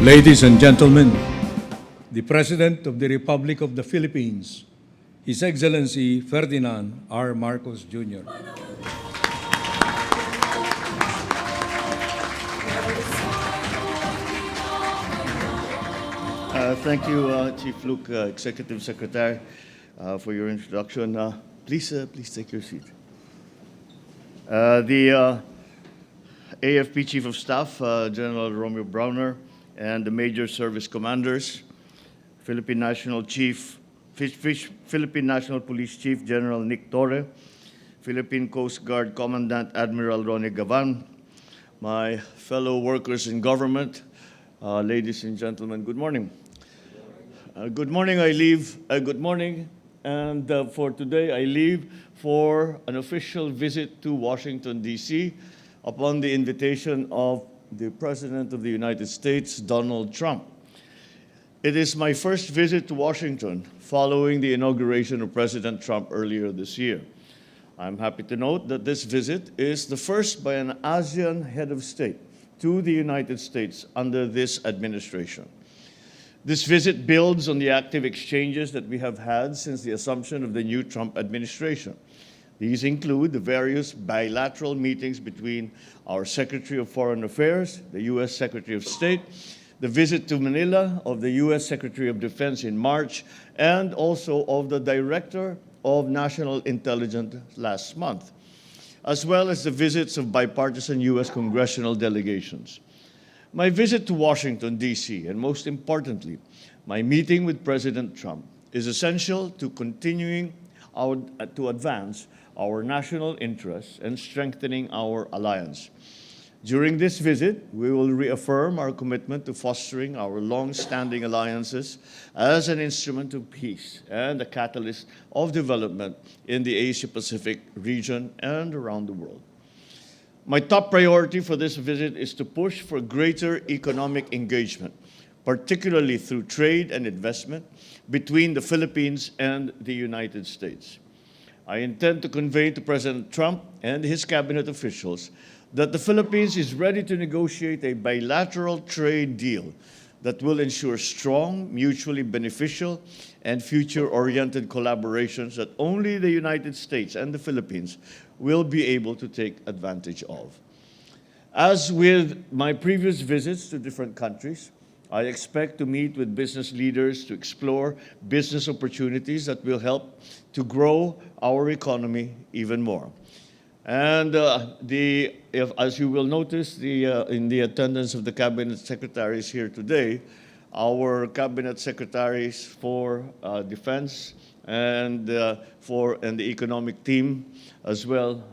Ladies and gentlemen, the President of the Republic of the Philippines, His Excellency Ferdinand R. Marcos Jr. Thank you, Chief Luke, Executive Secretary, for your introduction. Please take your seat. The AFP Chief of Staff, General Romeo Browner, and the major service commanders, Philippine National Police Chief General Nick Torre, Philippine Coast Guard Commandant Admiral Ronnie Gavan, my fellow workers in government, ladies and gentlemen, good morning. Good morning, good morning, and for today I leave for an official visit to Washington, D.C. upon the invitation of the President of the United States, Donald Trump. It is my first visit to Washington following the inauguration of President Trump earlier this year. I'm happy to note that this visit is the first by an ASEAN head of state to the United States under this administration. This visit builds on the active exchanges that we have had since the assumption of the new Trump administration. These include the various bilateral meetings between our Secretary of Foreign Affairs, the U.S. Secretary of State, the visit to Manila of the U.S. Secretary of Defense in March, and also of the Director of National Intelligence last month, as well as the visits of bipartisan U.S. congressional delegations. My visit to Washington, D.C., and most importantly, my meeting with President Trump is essential to continuing to advance our national interests and strengthening our alliance. During this visit, we will reaffirm our commitment to fostering our long-standing alliances as an instrument of peace and a catalyst of development in the Asia-Pacific region and around the world. My top priority for this visit is to push for greater economic engagement, particularly through trade and investment between the Philippines and the United States. I intend to convey to President Trump and his cabinet officials that the Philippines is ready to negotiate a bilateral trade deal that will ensure strong, mutually beneficial, and future-oriented collaborations that only the United States and the Philippines will be able to take advantage of. As with my previous visits to different countries, I expect to meet with business leaders to explore business opportunities that will help to grow our economy even more. And as you will notice, in the attendance of the cabinet secretaries here today, our cabinet secretaries for defense and the economic team as well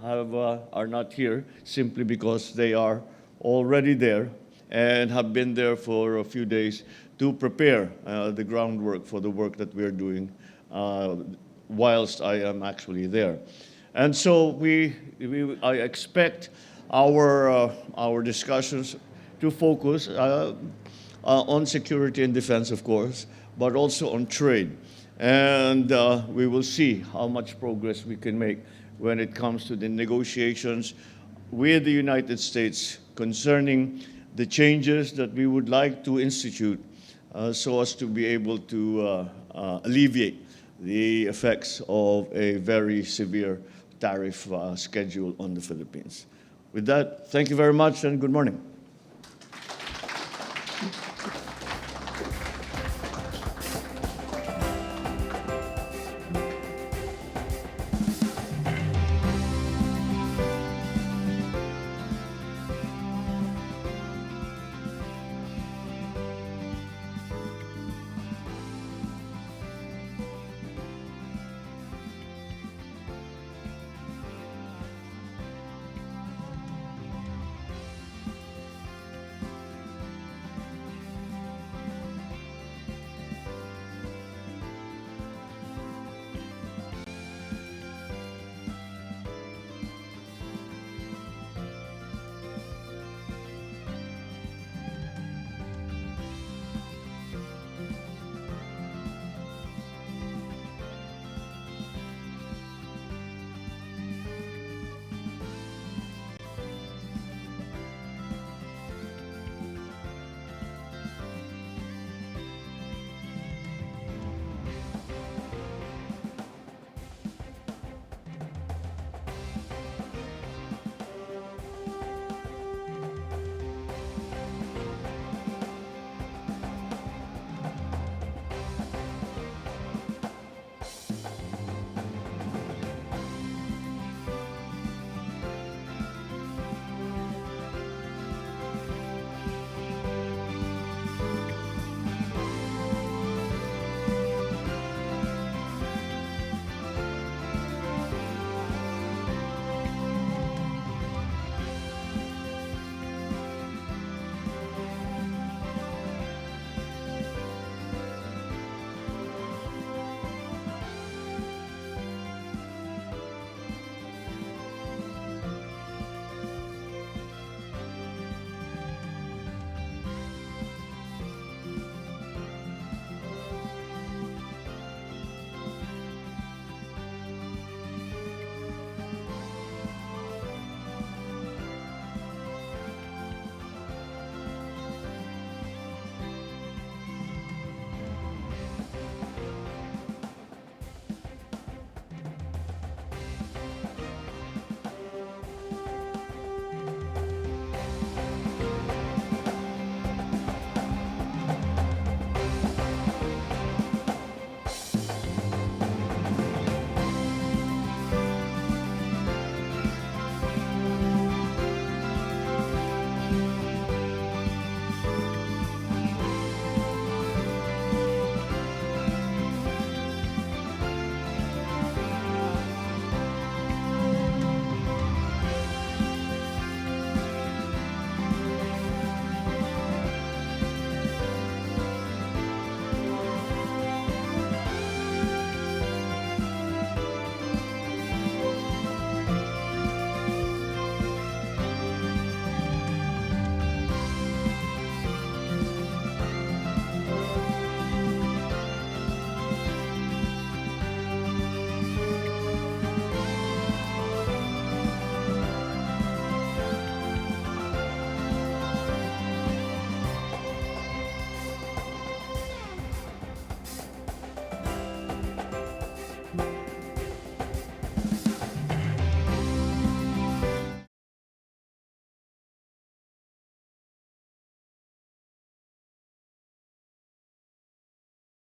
are not here simply because they are already there and have been there for a few days to prepare the groundwork for the work that we are doing whilst I am actually there. And so I expect our discussions to focus on security and defense, of course, but also on trade. And we will see how much progress we can make when it comes to the negotiations with the United States concerning the changes that we would like to institute so as to be able to alleviate the effects of a very severe tariff schedule on the Philippines. With that, thank you very much and good morning.